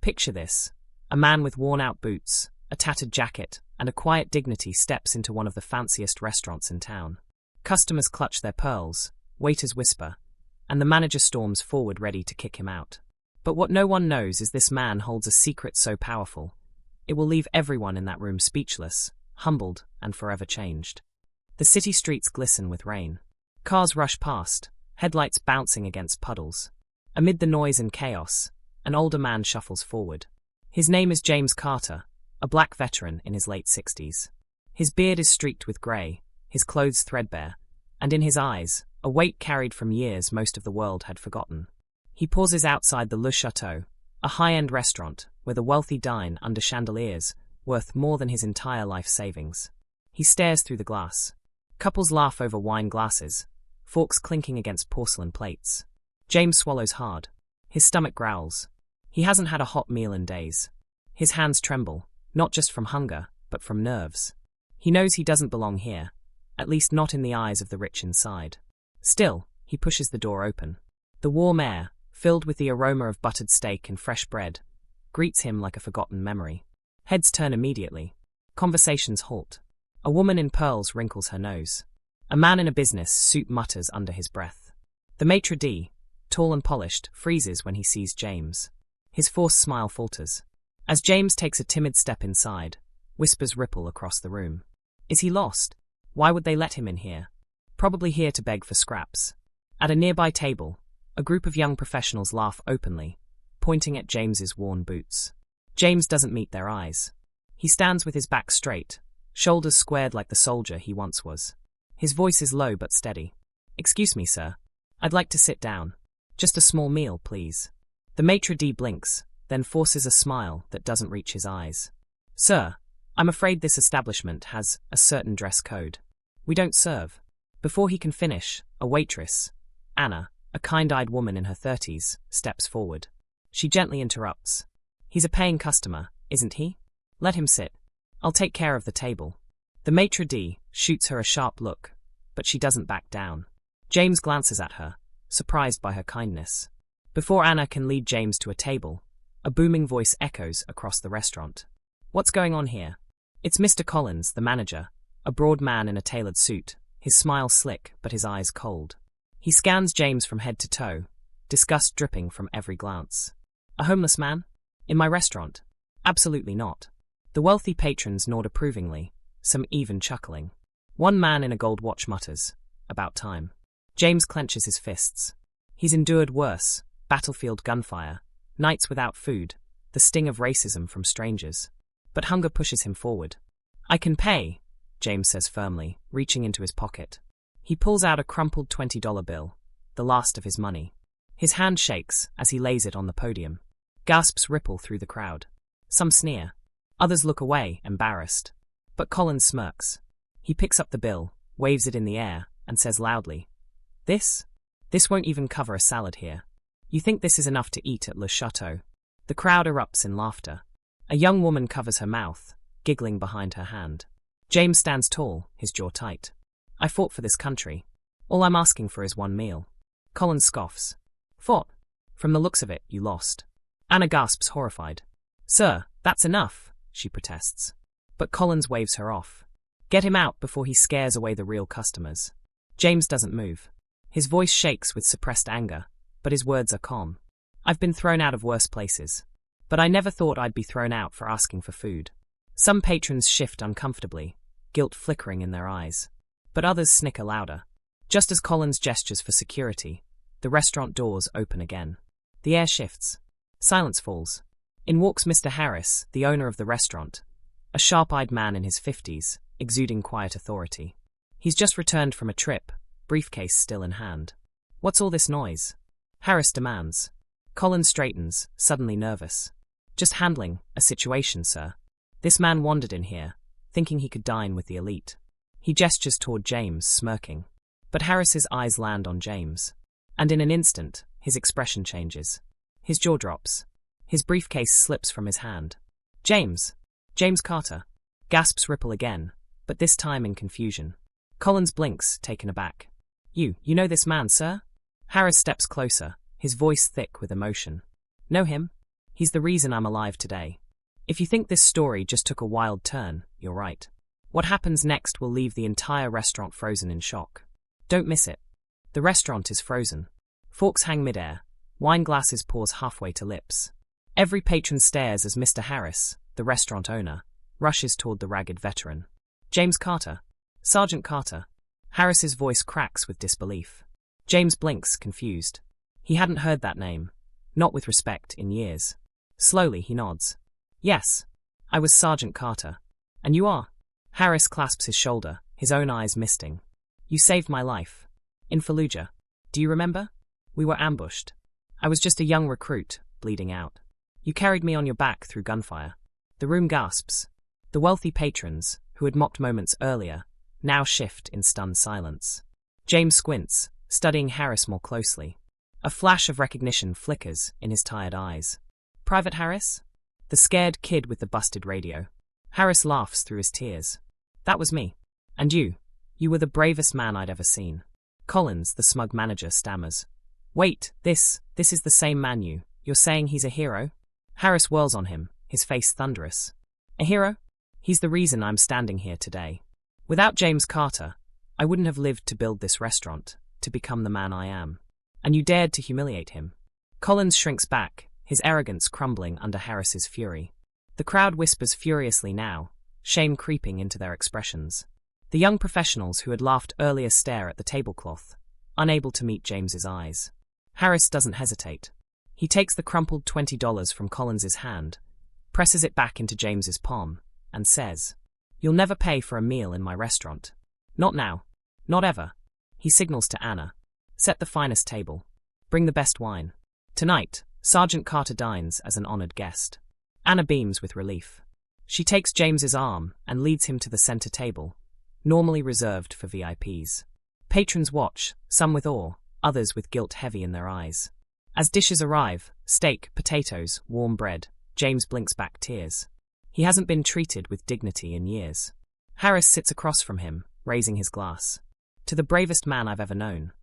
Picture this. A man with worn-out boots, a tattered jacket, and a quiet dignity steps into one of the fanciest restaurants in town. Customers clutch their pearls, waiters whisper, and the manager storms forward ready to kick him out. But what no one knows is this man holds a secret so powerful, it will leave everyone in that room speechless, humbled, and forever changed. The city streets glisten with rain. Cars rush past, headlights bouncing against puddles. Amid the noise and chaos, an older man shuffles forward. His name is James Carter, a black veteran in his late 60s. His beard is streaked with grey, his clothes threadbare, and in his eyes, a weight carried from years most of the world had forgotten. He pauses outside the Le Chateau, a high-end restaurant where the wealthy dine under chandeliers worth more than his entire life savings. He stares through the glass. Couples laugh over wine glasses, forks clinking against porcelain plates. James swallows hard. His stomach growls. He hasn't had a hot meal in days. His hands tremble, not just from hunger, but from nerves. He knows he doesn't belong here, at least not in the eyes of the rich inside. Still, he pushes the door open. The warm air, filled with the aroma of buttered steak and fresh bread, greets him like a forgotten memory. Heads turn immediately. Conversations halt. A woman in pearls wrinkles her nose. A man in a business suit mutters under his breath. The maitre d', tall and polished, freezes when he sees James. His forced smile falters. As James takes a timid step inside, whispers ripple across the room. Is he lost? Why would they let him in here? Probably here to beg for scraps. At a nearby table, a group of young professionals laugh openly, pointing at James's worn boots. James doesn't meet their eyes. He stands with his back straight, shoulders squared like the soldier he once was. His voice is low but steady. "Excuse me, sir. I'd like to sit down. Just a small meal, please." The maitre d' blinks, then forces a smile that doesn't reach his eyes. "Sir, I'm afraid this establishment has a certain dress code. We don't serve." Before he can finish, a waitress, Anna, a kind-eyed woman in her 30s, steps forward. She gently interrupts. "He's a paying customer, isn't he? Let him sit. I'll take care of the table." The maitre d' shoots her a sharp look, but she doesn't back down. James glances at her, surprised by her kindness. Before Anna can lead James to a table, a booming voice echoes across the restaurant. "What's going on here?" It's Mr. Collins, the manager, a broad man in a tailored suit, his smile slick but his eyes cold. He scans James from head to toe, disgust dripping from every glance. "A homeless man? In my restaurant?" "Absolutely not." The wealthy patrons nod approvingly, some even chuckling. One man in a gold watch mutters, "About time." James clenches his fists. He's endured worse: battlefield gunfire, nights without food, the sting of racism from strangers. But hunger pushes him forward. "I can pay," James says firmly, reaching into his pocket. He pulls out a crumpled $20 bill, the last of his money. His hand shakes as he lays it on the podium. Gasps ripple through the crowd. Some sneer. Others look away, embarrassed. But Collins smirks. He picks up the bill, waves it in the air, and says loudly, This won't even cover a salad here. You think this is enough to eat at Le Chateau?" The crowd erupts in laughter. A young woman covers her mouth, giggling behind her hand. James stands tall, his jaw tight. "I fought for this country. All I'm asking for is one meal." Collins scoffs. "Fought? From the looks of it, you lost." Anna gasps, horrified. "Sir, that's enough," she protests. But Collins waves her off. "Get him out before he scares away the real customers." James doesn't move. His voice shakes with suppressed anger, but his words are calm. "I've been thrown out of worse places. But I never thought I'd be thrown out for asking for food." Some patrons shift uncomfortably, guilt flickering in their eyes. But others snicker louder. Just as Collins gestures for security, the restaurant doors open again. The air shifts. Silence falls. In walks Mr. Harris, the owner of the restaurant, a sharp-eyed man in his 50s, exuding quiet authority. He's just returned from a trip, briefcase still in hand. "What's all this noise?" Harris demands. Collins straightens, suddenly nervous. "Just handling a situation, sir. This man wandered in here, thinking he could dine with the elite." He gestures toward James, smirking. But Harris's eyes land on James. And in an instant, his expression changes. His jaw drops. His briefcase slips from his hand. "James! James Carter!" Gasps ripple again, but this time in confusion. Collins blinks, taken aback. You know this man, sir?" Harris steps closer, his voice thick with emotion. "Know him? He's the reason I'm alive today. If you think this story just took a wild turn, you're right. What happens next will leave the entire restaurant frozen in shock. Don't miss it. The restaurant is frozen. Forks hang midair. Wine glasses pause halfway to lips. Every patron stares as Mr. Harris, the restaurant owner, rushes toward the ragged veteran. James Carter. Sergeant Carter. Harris's voice cracks with disbelief. James blinks, confused. He hadn't heard that name, not with respect, in years. Slowly, he nods. Yes, I was Sergeant Carter. And you are? Harris clasps his shoulder, his own eyes misting. You saved my life. In Fallujah. Do you remember? We were ambushed. I was just a young recruit, bleeding out. You carried me on your back through gunfire. The room gasps. The wealthy patrons, who had mocked moments earlier, now shift in stunned silence. James squints, studying Harris more closely. A flash of recognition flickers in his tired eyes. Private Harris? The scared kid with the busted radio. Harris laughs through his tears. That was me. And you were the bravest man I'd ever seen. Collins, the smug manager, stammers. Wait, this is the same man you're saying he's a hero? Harris whirls on him, his face thunderous. A hero? He's the reason I'm standing here today. Without James Carter, I wouldn't have lived to build this restaurant, to become the man I am. And you dared to humiliate him. Collins shrinks back, his arrogance crumbling under Harris's fury. The crowd whispers furiously now, shame creeping into their expressions. The young professionals who had laughed earlier stare at the tablecloth, unable to meet James's eyes. Harris doesn't hesitate. He takes the crumpled $20 from Collins's hand, presses it back into James's palm, and says, You'll never pay for a meal in my restaurant. Not now. Not ever. He signals to Anna. Set the finest table. Bring the best wine. Tonight, Sergeant Carter dines as an honored guest. Anna beams with relief. She takes James's arm and leads him to the center table, normally reserved for VIPs. Patrons watch, some with awe, others with guilt heavy in their eyes. As dishes arrive, steak, potatoes, warm bread, James blinks back tears. He hasn't been treated with dignity in years. Harris sits across from him, raising his glass. To the bravest man I've ever known.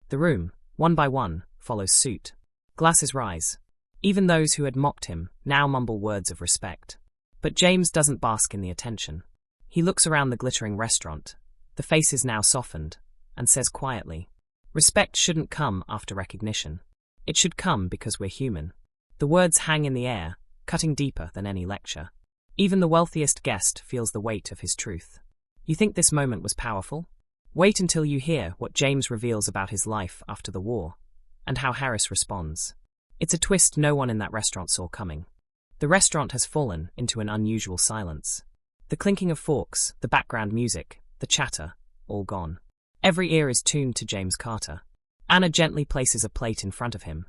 The room, one by one, follows suit. Glasses rise. Even those who had mocked him now mumble words of respect. But James doesn't bask in the attention. He looks around the glittering restaurant, the faces now softened, and says quietly, Respect shouldn't come after recognition. It should come because we're human. The words hang in the air, cutting deeper than any lecture. Even the wealthiest guest feels the weight of his truth. You think this moment was powerful? Wait until you hear what James reveals about his life after the war, and how Harris responds. It's a twist no one in that restaurant saw coming. The restaurant has fallen into an unusual silence. The clinking of forks, the background music, the chatter, all gone. Every ear is tuned to James Carter. Anna gently places a plate in front of him,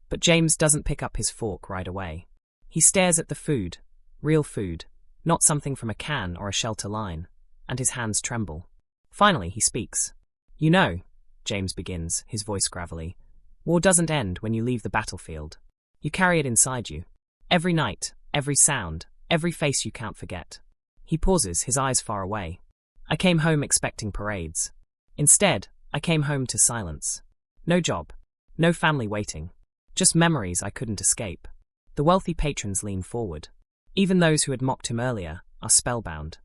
but James doesn't pick up his fork right away. He stares at the food, real food, not something from a can or a shelter line, and his hands tremble. Finally, he speaks. You know, James begins, his voice gravelly, war doesn't end when you leave the battlefield. You carry it inside you. Every night, every sound, every face you can't forget. He pauses, his eyes far away. I came home expecting parades. Instead, I came home to silence. No job. No family waiting. Just memories I couldn't escape. The wealthy patrons lean forward. Even those who had mocked him earlier are spellbound.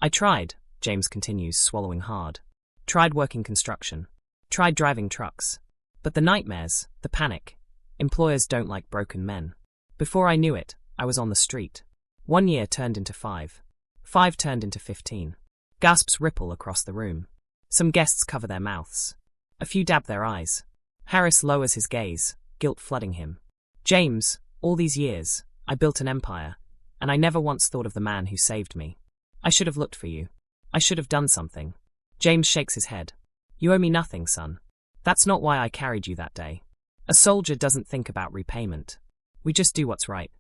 I tried, James continues, swallowing hard. Tried working construction. Tried driving trucks. But the nightmares, the panic. Employers don't like broken men. Before I knew it, I was on the street. 1 year turned into 5. 5 turned into 15. Gasps ripple across the room. Some guests cover their mouths. A few dab their eyes. Harris lowers his gaze, guilt flooding him. James, all these years, I built an empire, and I never once thought of the man who saved me. I should have looked for you. I should have done something. James shakes his head. You owe me nothing, son. That's not why I carried you that day. A soldier doesn't think about repayment. We just do what's right.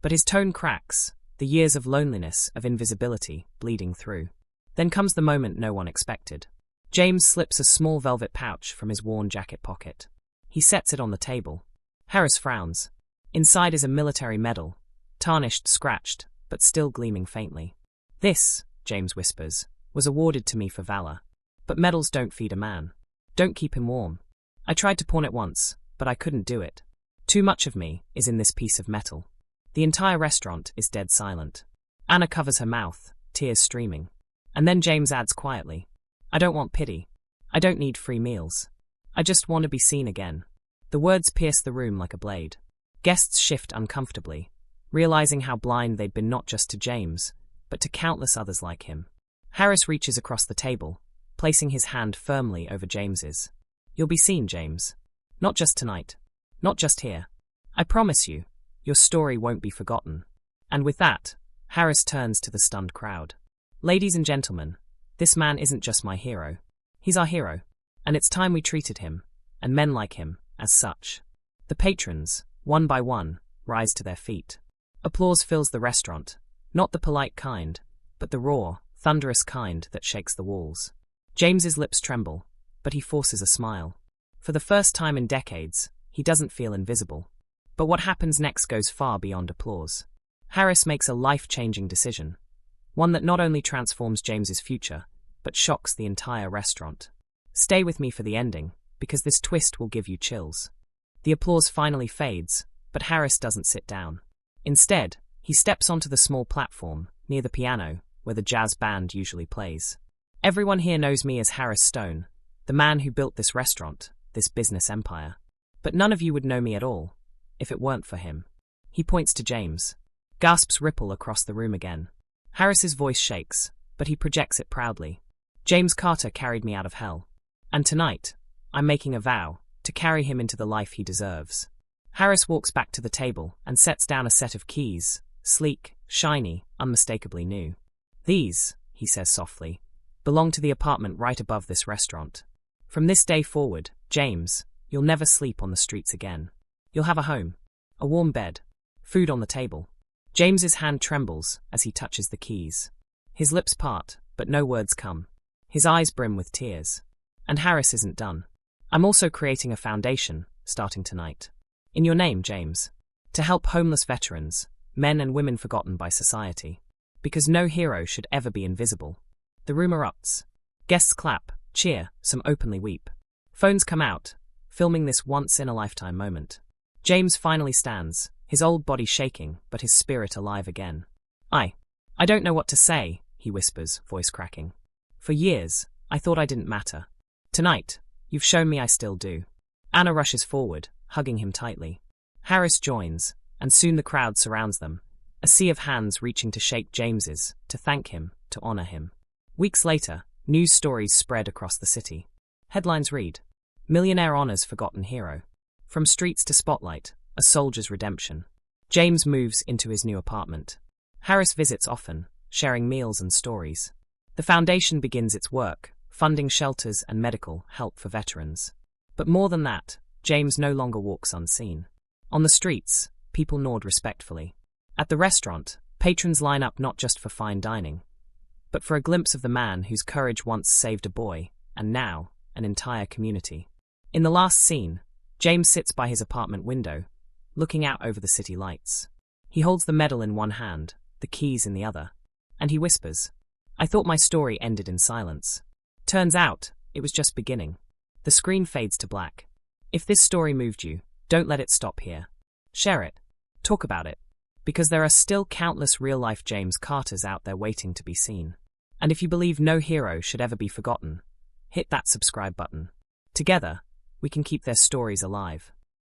But his tone cracks, the years of loneliness, of invisibility, bleeding through. Then comes the moment no one expected. James slips a small velvet pouch from his worn jacket pocket. He sets it on the table. Harris frowns. Inside is a military medal, tarnished, scratched, but still gleaming faintly. This, James whispers, was awarded to me for valor. But medals don't feed a man. Don't keep him warm. I tried to pawn it once, but I couldn't do it. Too much of me is in this piece of metal. The entire restaurant is dead silent. Anna covers her mouth, tears streaming. And then James adds quietly, "I don't want pity. I don't need free meals. I just want to be seen again." The words pierce the room like a blade. Guests shift uncomfortably, realizing how blind they'd been not just to James, but to countless others like him. Harris reaches across the table, placing his hand firmly over James's. "You'll be seen, James. Not just tonight. Not just here. I promise you, your story won't be forgotten." And with that, Harris turns to the stunned crowd. "Ladies and gentlemen, this man isn't just my hero. He's our hero, and it's time we treated him, and men like him, as such." The patrons, one by one, rise to their feet. Applause fills the restaurant, not the polite kind, but the raw, thunderous kind that shakes the walls. James's lips tremble, but he forces a smile. For the first time in decades, he doesn't feel invisible. But what happens next goes far beyond applause. Harris makes a life-changing decision, one that not only transforms James's future, but shocks the entire restaurant. Stay with me for the ending, because this twist will give you chills. The applause finally fades, but Harris doesn't sit down. Instead, he steps onto the small platform, near the piano, where the jazz band usually plays. "Everyone here knows me as Harris Stone, the man who built this restaurant, this business empire. But none of you would know me at all, if it weren't for him." He points to James. Gasps ripple across the room again. Harris's voice shakes, but he projects it proudly. "James Carter carried me out of hell. And tonight, I'm making a vow to carry him into the life he deserves." Harris walks back to the table and sets down a set of keys, sleek, shiny, unmistakably new. "These," he says softly, "belong to the apartment right above this restaurant. From this day forward, James, you'll never sleep on the streets again. You'll have a home, a warm bed, food on the table." James's hand trembles as he touches the keys. His lips part, but no words come. His eyes brim with tears. And Harris isn't done. "I'm also creating a foundation, starting tonight. In your name, James. To help homeless veterans, men and women forgotten by society. Because no hero should ever be invisible." The room erupts. Guests clap, cheer, some openly weep. Phones come out, filming this once-in-a-lifetime moment. James finally stands, his old body shaking, but his spirit alive again. I don't know what to say," he whispers, voice cracking. "For years, I thought I didn't matter. Tonight, you've shown me I still do." Anna rushes forward, hugging him tightly. Harris joins, and soon the crowd surrounds them, a sea of hands reaching to shake James's, to thank him, to honor him. Weeks later, news stories spread across the city. Headlines read, "Millionaire honors forgotten hero. From streets to spotlight, a soldier's redemption." James moves into his new apartment. Harris visits often, sharing meals and stories. The foundation begins its work, funding shelters and medical help for veterans. But more than that, James no longer walks unseen. On the streets, people nod respectfully. At the restaurant, patrons line up not just for fine dining, but for a glimpse of the man whose courage once saved a boy, and now, an entire community. In the last scene, James sits by his apartment window, looking out over the city lights. He holds the medal in one hand, the keys in the other, and he whispers, "I thought my story ended in silence. Turns out, it was just beginning." The screen fades to black. If this story moved you, don't let it stop here. Share it. Talk about it. Because there are still countless real-life James Carters out there waiting to be seen. And if you believe no hero should ever be forgotten, hit that subscribe button. Together, we can keep their stories alive.